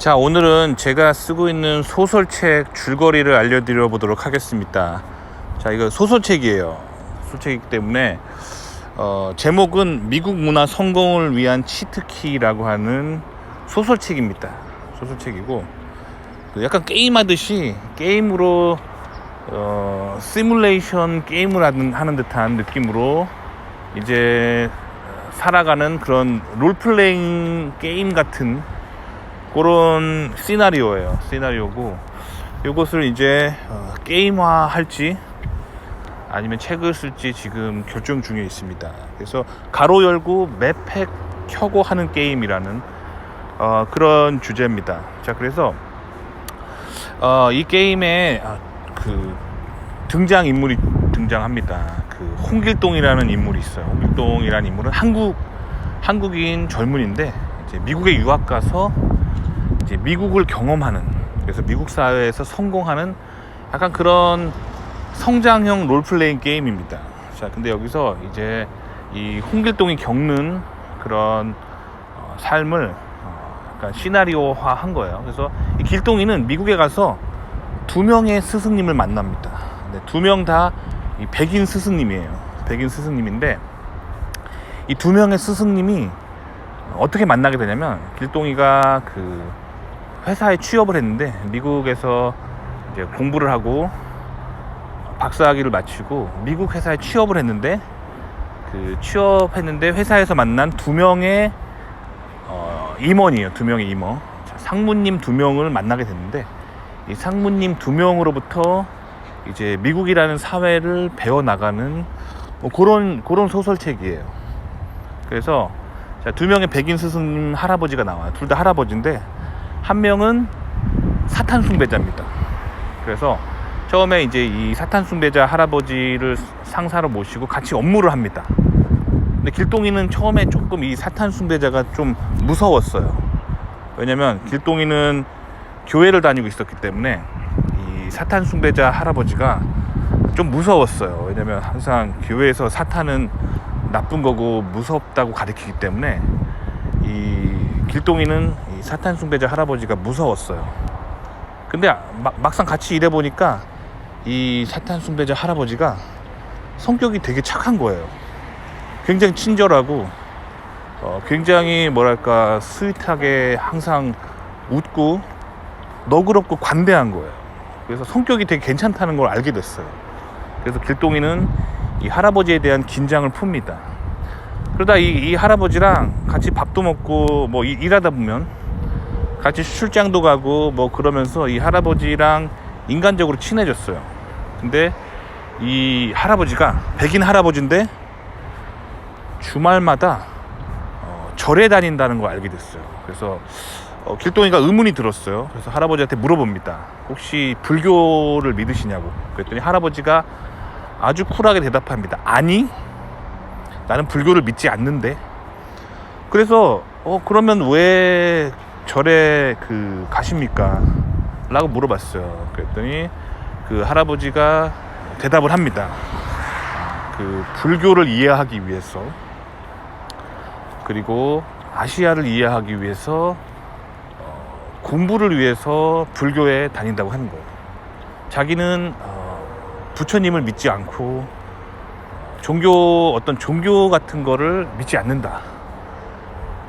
자, 오늘은 제가 쓰고 있는 소설책 줄거리를 알려드려 보도록 하겠습니다. 자, 이거 소설책이에요. 소설책이기 때문에 제목은 미국 문화 성공을 위한 치트키라고 하는 소설책입니다. 소설책이고 약간 게임하듯이 게임으로 시뮬레이션 게임을 하는 듯한 느낌으로 이제 살아가는 그런 롤플레잉 게임 같은 그런 시나리오고, 이것을 이제 게임화 할지 아니면 책을 쓸지 지금 결정 중에 있습니다. 그래서 가로 열고 맵팩 켜고 하는 게임이라는 그런 주제입니다. 자, 그래서 이 게임에 그 등장 인물이 등장합니다. 그 홍길동이라는 인물이 있어요. 홍길동이라는 인물은 한국인 젊은인데 이제 미국에 유학 가서 이제 미국을 경험하는, 그래서 미국 사회에서 성공하는 약간 그런 성장형 롤플레잉 게임입니다. 자, 근데 여기서 이제 이 홍길동이 겪는 그런 삶을 약간 시나리오화 한 거예요. 그래서 이 길동이는 미국에 가서 두 명의 스승님을 만납니다. 네, 두 명 다 이 백인 스승님이에요. 백인 스승님인데 이 두 명의 스승님이 어떻게 만나게 되냐면, 길동이가 그 회사에 취업을 했는데 미국에서 이제 공부를 하고 박사학위를 마치고 미국 회사에 취업을 했는데, 그 취업했는데 회사에서 만난 두 명의 임원이에요. 두 명의 임원. 자, 상무님 두 명을 만나게 됐는데, 이 상무님 두 명으로부터 이제 미국이라는 사회를 배워나가는 그런 소설책이에요. 그래서 자, 두 명의 백인 스승님 할아버지가 나와요. 둘 다 할아버지인데 한 명은 사탄 숭배자입니다. 그래서 처음에 이제 이 사탄 숭배자 할아버지를 상사로 모시고 같이 업무를 합니다. 근데 길동이는 처음에 조금 이 사탄 숭배자가 좀 무서웠어요. 왜냐면 길동이는 교회를 다니고 있었기 때문에 이 사탄 숭배자 할아버지가 좀 무서웠어요. 왜냐면 항상 교회에서 사탄은 나쁜 거고 무섭다고 가르치기 때문에 이 길동이는 이 사탄 숭배자 할아버지가 무서웠어요. 근데 막상 같이 일해 보니까 이 사탄 숭배자 할아버지가 성격이 되게 착한 거예요. 굉장히 친절하고 굉장히 뭐랄까 스윗하게 항상 웃고 너그럽고 관대한 거예요. 그래서 성격이 되게 괜찮다는 걸 알게 됐어요. 그래서 길동이는 이 할아버지에 대한 긴장을 풉니다. 그러다 이 할아버지랑 같이 밥도 먹고 뭐 일하다 보면 같이 출장도 가고 뭐 그러면서 이 할아버지랑 인간적으로 친해졌어요. 근데 이 할아버지가 백인 할아버지인데 주말마다 절에 다닌다는 걸 알게 됐어요. 그래서 길동이가 의문이 들었어요. 그래서 할아버지한테 물어봅니다. 혹시 불교를 믿으시냐고. 그랬더니 할아버지가 아주 쿨하게 대답합니다. 아니, 나는 불교를 믿지 않는데. 그래서 그러면 왜 절에 가십니까? 라고 물어봤어요. 그랬더니 그 할아버지가 대답을 합니다. 그 불교를 이해하기 위해서, 그리고 아시아를 이해하기 위해서 공부를 위해서 불교에 다닌다고 하는 거예요. 자기는 부처님을 믿지 않고 어떤 종교 같은 거를 믿지 않는다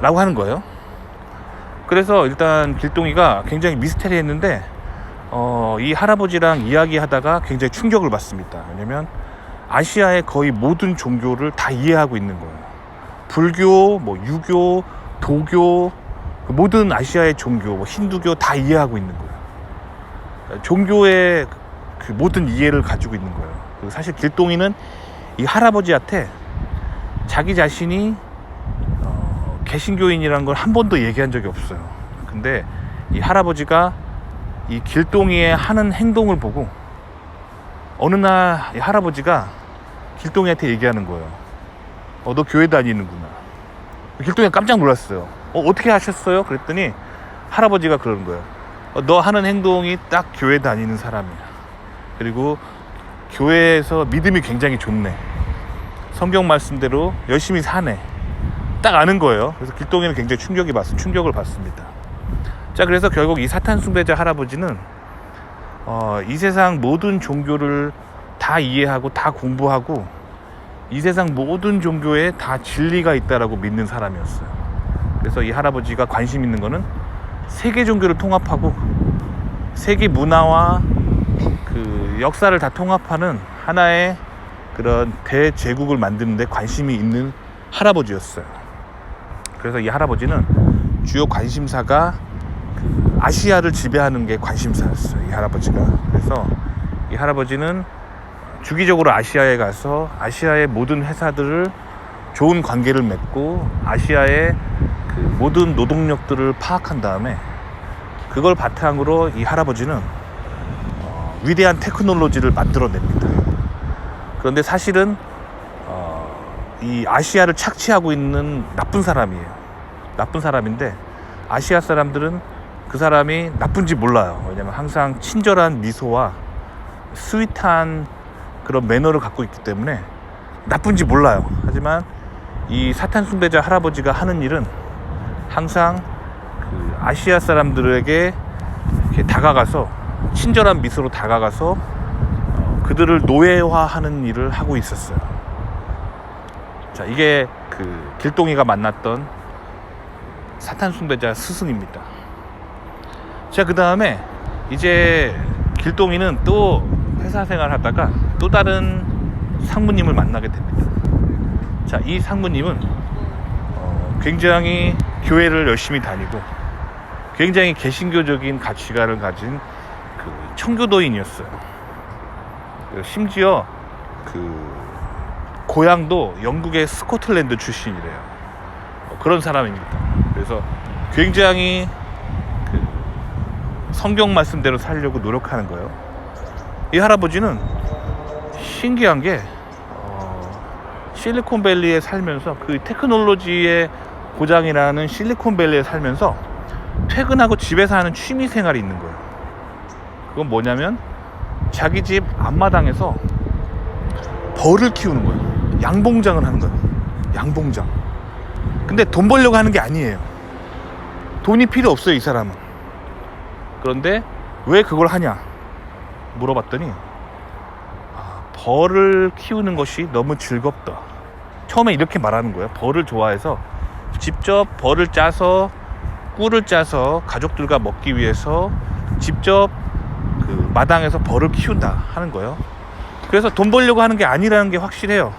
라고 하는 거예요. 그래서 일단 길동이가 굉장히 미스테리했는데 이 할아버지랑 이야기하다가 굉장히 충격을 받습니다. 왜냐면 아시아의 거의 모든 종교를 다 이해하고 있는 거예요. 불교, 뭐 유교, 도교, 모든 아시아의 종교, 뭐 힌두교 다 이해하고 있는 거예요. 종교의 그 모든 이해를 가지고 있는 거예요. 그리고 사실 길동이는 이 할아버지한테 자기 자신이 개신교인이라는 걸 한 번도 얘기한 적이 없어요. 근데 이 할아버지가 이 길동이의 하는 행동을 보고 어느 날 이 할아버지가 길동이한테 얘기하는 거예요. 너 교회 다니는구나. 길동이가 깜짝 놀랐어요. 어떻게 하셨어요? 그랬더니 할아버지가 그러는 거예요. 너 하는 행동이 딱 교회 다니는 사람이야. 그리고 교회에서 믿음이 굉장히 좋네. 성경 말씀대로 열심히 사네. 딱 아는 거예요. 그래서 길동이는 굉장히 충격을 받습니다. 자, 그래서 결국 이 사탄 숭배자 할아버지는 이 세상 모든 종교를 다 이해하고 다 공부하고 이 세상 모든 종교에 다 진리가 있다라고 믿는 사람이었어요. 그래서 이 할아버지가 관심 있는 거는 세계 종교를 통합하고 세계 문화와 그 역사를 다 통합하는 하나의 그런 대제국을 만드는 데 관심이 있는 할아버지였어요. 그래서 이 할아버지는 주요 관심사가 그 아시아를 지배하는 게 관심사였어요. 이 할아버지가. 그래서 이 할아버지는 주기적으로 아시아에 가서 아시아의 모든 회사들을 좋은 관계를 맺고 아시아의 그 모든 노동력들을 파악한 다음에 그걸 바탕으로 이 할아버지는 위대한 테크놀로지를 만들어냅니다. 그런데 사실은 이 아시아를 착취하고 있는 나쁜 사람이에요. 나쁜 사람인데 아시아 사람들은 그 사람이 나쁜지 몰라요. 왜냐면 항상 친절한 미소와 스윗한 그런 매너를 갖고 있기 때문에 나쁜지 몰라요. 하지만 이 사탄 숭배자 할아버지가 하는 일은 항상 그 아시아 사람들에게 이렇게 다가가서 친절한 미소로 다가가서 그들을 노예화하는 일을 하고 있었어요. 자, 이게 그 길동이가 만났던 사탄 숭배자 스승입니다. 자, 그 다음에 이제 길동이는 또 회사 생활을 하다가 또 다른 상무님을 만나게 됩니다. 자, 이 상무님은 굉장히 교회를 열심히 다니고 굉장히 개신교적인 가치관을 가진 그 청교도인이었어요. 심지어 그 고향도 영국의 스코틀랜드 출신이래요. 그런 사람입니다. 그래서 굉장히 그 성경 말씀대로 살려고 노력하는 거예요. 이 할아버지는 신기한 게 실리콘밸리에 살면서 그 테크놀로지의 고장이라는 실리콘밸리에 살면서 퇴근하고 집에서 하는 취미 생활이 있는 거예요. 그건 뭐냐면 자기 집 앞마당에서 벌을 키우는 거예요. 양봉장을 하는 거예요. 양봉장. 근데 돈 벌려고 하는 게 아니에요. 돈이 필요 없어요, 이 사람은. 그런데 왜 그걸 하냐 물어봤더니 벌을 키우는 것이 너무 즐겁다. 처음에 이렇게 말하는 거예요. 벌을 좋아해서 직접 벌을 짜서 꿀을 짜서 가족들과 먹기 위해서 직접 그 마당에서 벌을 키운다 하는 거예요. 그래서 돈 벌려고 하는 게 아니라는 게 확실해요.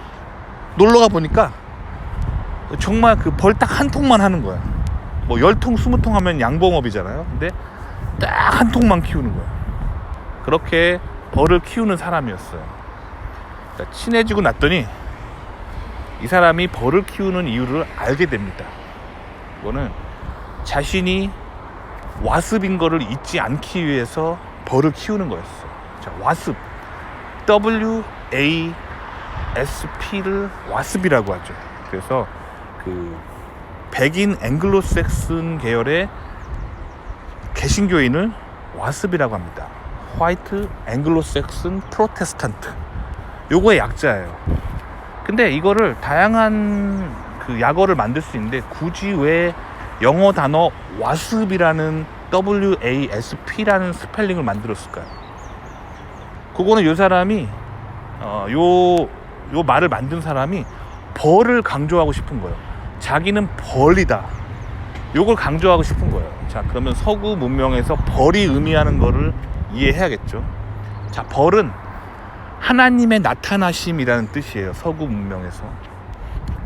놀러가 보니까 정말 그 벌 딱 한 통만 하는 거야. 뭐 10통 20통 하면 양봉업이잖아요. 근데 딱 한 통만 키우는 거야. 그렇게 벌을 키우는 사람이었어요. 친해지고 났더니 이 사람이 벌을 키우는 이유를 알게 됩니다. 그거는 자신이 와습인 거를 잊지 않기 위해서 벌을 키우는 거였어. 자, 와습, WASP를 와습이라고 하죠. 그래서 그 백인 앵글로색슨 계열의 개신교인을 와습이라고 합니다. 화이트 앵글로색슨 프로테스탄트. 요거의 약자예요. 근데 이거를 다양한 그 약어를 만들 수 있는데 굳이 왜 영어 단어 와습이라는 WASP라는 스펠링을 만들었을까요? 그거는 요 사람이 요 말을 만든 사람이 벌을 강조하고 싶은 거예요. 자기는 벌이다. 요걸 강조하고 싶은 거예요. 자, 그러면 서구 문명에서 벌이 의미하는 거를 이해해야겠죠. 자, 벌은 하나님의 나타나심이라는 뜻이에요. 서구 문명에서.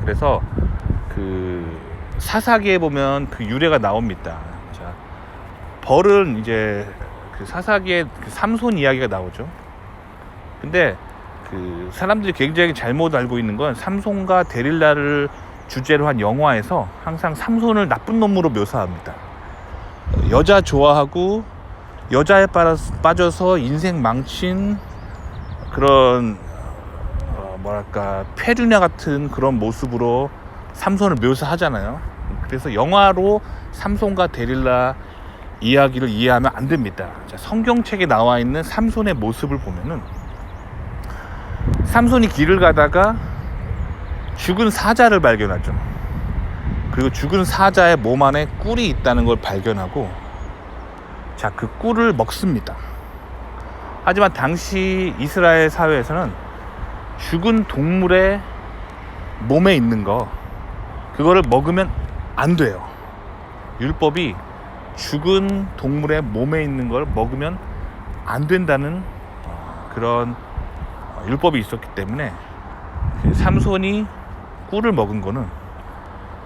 그래서 그 사사기에 보면 그 유래가 나옵니다. 자, 벌은 이제 그 사사기에 그 삼손 이야기가 나오죠. 근데 그 사람들이 굉장히 잘못 알고 있는 건 삼손과 데릴라를 주제로 한 영화에서 항상 삼손을 나쁜 놈으로 묘사합니다. 여자 좋아하고 여자에 빠져서 인생 망친 그런 뭐랄까 페르냐 같은 그런 모습으로 삼손을 묘사하잖아요. 그래서 영화로 삼손과 데릴라 이야기를 이해하면 안 됩니다. 자, 성경책에 나와 있는 삼손의 모습을 보면은 삼손이 길을 가다가 죽은 사자를 발견하죠. 그리고 죽은 사자의 몸 안에 꿀이 있다는 걸 발견하고 자, 그 꿀을 먹습니다. 하지만 당시 이스라엘 사회에서는 죽은 동물의 몸에 있는 거, 그거를 먹으면 안 돼요. 율법이 죽은 동물의 몸에 있는 걸 먹으면 안 된다는 그런 율법이 있었기 때문에 삼손이 꿀을 먹은 거는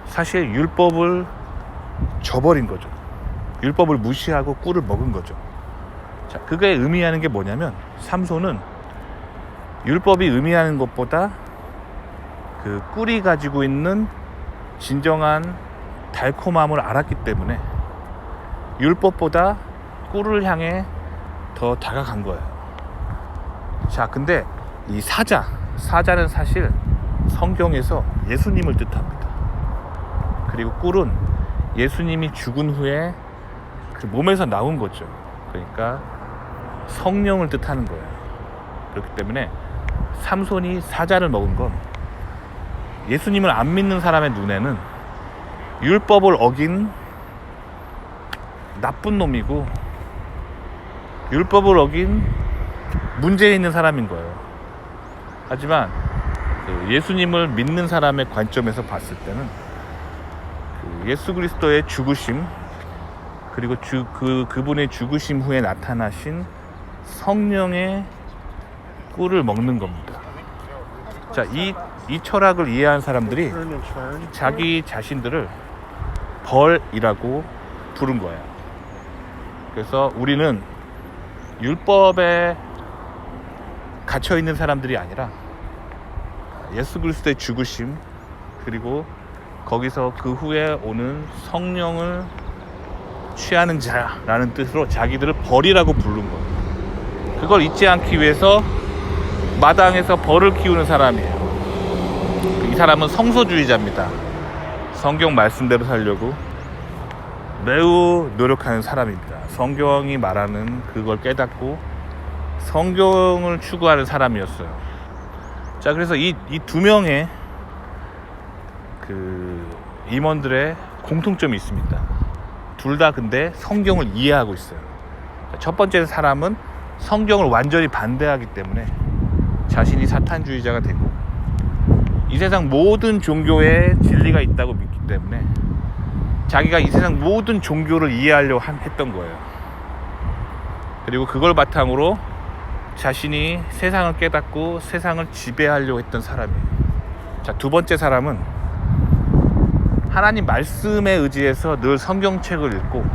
사실 율법을 저버린 거죠. 율법을 무시하고 꿀을 먹은 거죠. 자, 그게 의미하는 게 뭐냐면, 삼손은 율법이 의미하는 것보다 그 꿀이 가지고 있는 진정한 달콤함을 알았기 때문에 율법보다 꿀을 향해 더 다가간 거예요. 자, 근데 이 사자는 사실 성경에서 예수님을 뜻합니다. 그리고 꿀은 예수님이 죽은 후에 그 몸에서 나온 거죠. 그러니까 성령을 뜻하는 거예요. 그렇기 때문에 삼손이 사자를 먹은 건 예수님을 안 믿는 사람의 눈에는 율법을 어긴 나쁜 놈이고 율법을 어긴 문제 있는 사람인 거예요. 하지만 예수님을 믿는 사람의 관점에서 봤을 때는 예수 그리스도의 죽으심, 그리고 그분의 죽으심 후에 나타나신 성령의 꿀을 먹는 겁니다. 자, 이 철학을 이해한 사람들이 자기 자신들을 벌이라고 부른 거예요. 그래서 우리는 율법에 갇혀 있는 사람들이 아니라 예수 그리스도의 죽으심, 그리고 거기서 그 후에 오는 성령을 취하는 자라는 뜻으로 자기들을 벌이라고 부른 거예요. 그걸 잊지 않기 위해서 마당에서 벌을 키우는 사람이에요. 이 사람은 성소주의자입니다. 성경 말씀대로 살려고 매우 노력하는 사람입니다. 성경이 말하는 그걸 깨닫고 성경을 추구하는 사람이었어요. 자, 그래서 이 두 명의 그 임원들의 공통점이 있습니다. 둘 다 근데 성경을 이해하고 있어요. 첫 번째 사람은 성경을 완전히 반대하기 때문에 자신이 사탄주의자가 되고, 이 세상 모든 종교에 진리가 있다고 믿기 때문에 자기가 이 세상 모든 종교를 이해하려고 했던 거예요. 그리고 그걸 바탕으로 자신이 세상을 깨닫고 세상을 지배하려고 했던 사람이에요. 자, 두 번째 사람은 하나님 말씀에 의지해서 늘 성경책을 읽고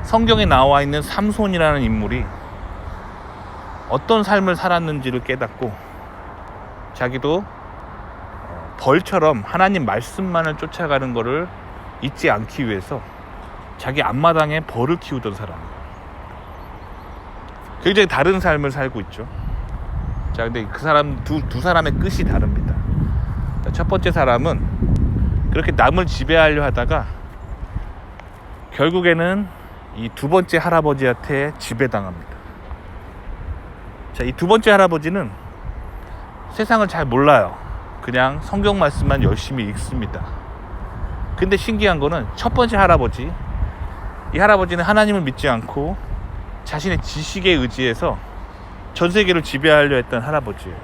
성경에 나와 있는 삼손이라는 인물이 어떤 삶을 살았는지를 깨닫고 자기도 벌처럼 하나님 말씀만을 쫓아가는 것을 잊지 않기 위해서 자기 앞마당에 벌을 키우던 사람이에요. 굉장히 다른 삶을 살고 있죠. 자, 근데 그 사람 두 사람의 끝이 다릅니다. 자, 첫 번째 사람은 그렇게 남을 지배하려 하다가 결국에는 이 두 번째 할아버지한테 지배당합니다. 자, 이 두 번째 할아버지는 세상을 잘 몰라요. 그냥 성경 말씀만 열심히 읽습니다. 근데 신기한 거는 첫 번째 할아버지, 이 할아버지는 하나님을 믿지 않고 자신의 지식에 의지해서 전 세계를 지배하려 했던 할아버지예요.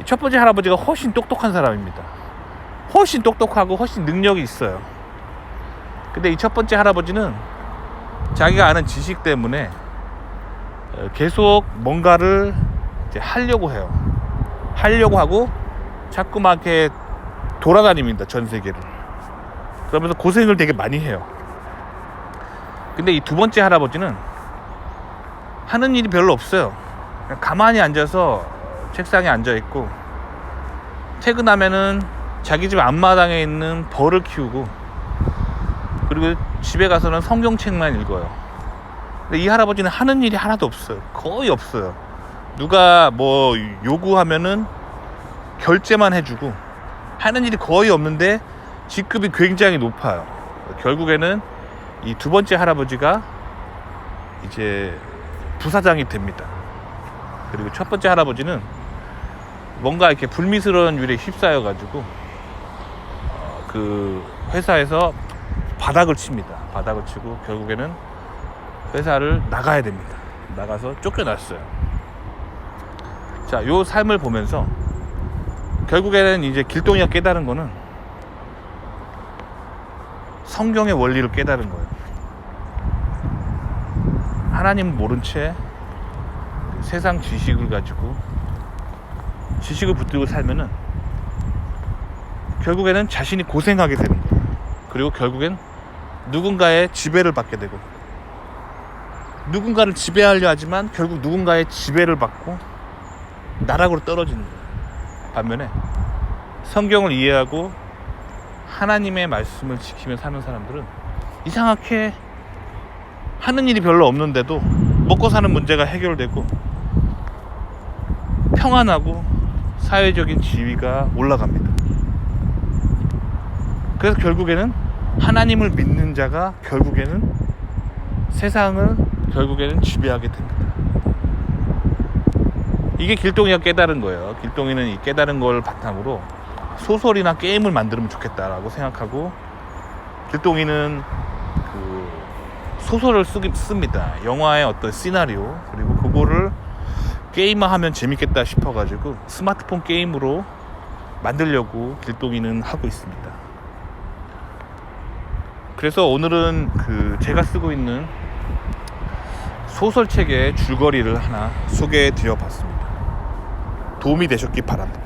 첫 번째 할아버지가 훨씬 똑똑한 사람입니다. 훨씬 똑똑하고 훨씬 능력이 있어요. 근데 이 첫 번째 할아버지는 자기가 아는 지식 때문에 계속 뭔가를 이제 하려고 해요. 하려고 하고 자꾸 막 이렇게 돌아다닙니다. 전 세계를. 그러면서 고생을 되게 많이 해요. 근데 이 두 번째 할아버지는 하는 일이 별로 없어요. 그냥 가만히 앉아서 책상에 앉아 있고, 퇴근하면은 자기 집 앞마당에 있는 벌을 키우고, 그리고 집에 가서는 성경책만 읽어요. 근데 이 할아버지는 하는 일이 하나도 없어요. 거의 없어요. 누가 뭐 요구하면은 결제만 해주고 하는 일이 거의 없는데 직급이 굉장히 높아요. 결국에는 이 두 번째 할아버지가 이제 부사장이 됩니다. 그리고 첫 번째 할아버지는 뭔가 이렇게 불미스러운 일에 휩싸여 가지고 그 회사에서 바닥을 칩니다. 바닥을 치고 결국에는 회사를 나가야 됩니다. 나가서 쫓겨났어요. 자, 요 삶을 보면서 결국에는 이제 길동이가 깨달은 거는 성경의 원리를 깨달은 거예요. 하나님을 모른 채 세상 지식을 가지고 지식을 붙들고 살면은 결국에는 자신이 고생하게 되는 거예요. 그리고 결국엔 누군가의 지배를 받게 되고, 누군가를 지배하려 하지만 결국 누군가의 지배를 받고 나락으로 떨어지는 거예요. 반면에 성경을 이해하고 하나님의 말씀을 지키며 사는 사람들은 이상하게 하는 일이 별로 없는데도 먹고 사는 문제가 해결되고 평안하고 사회적인 지위가 올라갑니다. 그래서 결국에는 하나님을 믿는 자가 결국에는 세상을 결국에는 지배하게 됩니다. 이게 길동이가 깨달은 거예요. 길동이는 이 깨달은 걸 바탕으로 소설이나 게임을 만들면 좋겠다라고 생각하고, 길동이는 그 소설을 씁니다. 영화의 어떤 시나리오, 그리고 그거를 게임화하면 재밌겠다 싶어가지고 스마트폰 게임으로 만들려고 길동이는 하고 있습니다. 그래서 오늘은 그 제가 쓰고 있는 소설책의 줄거리를 하나 소개해 드려 봤습니다. 도움이 되셨기 바랍니다.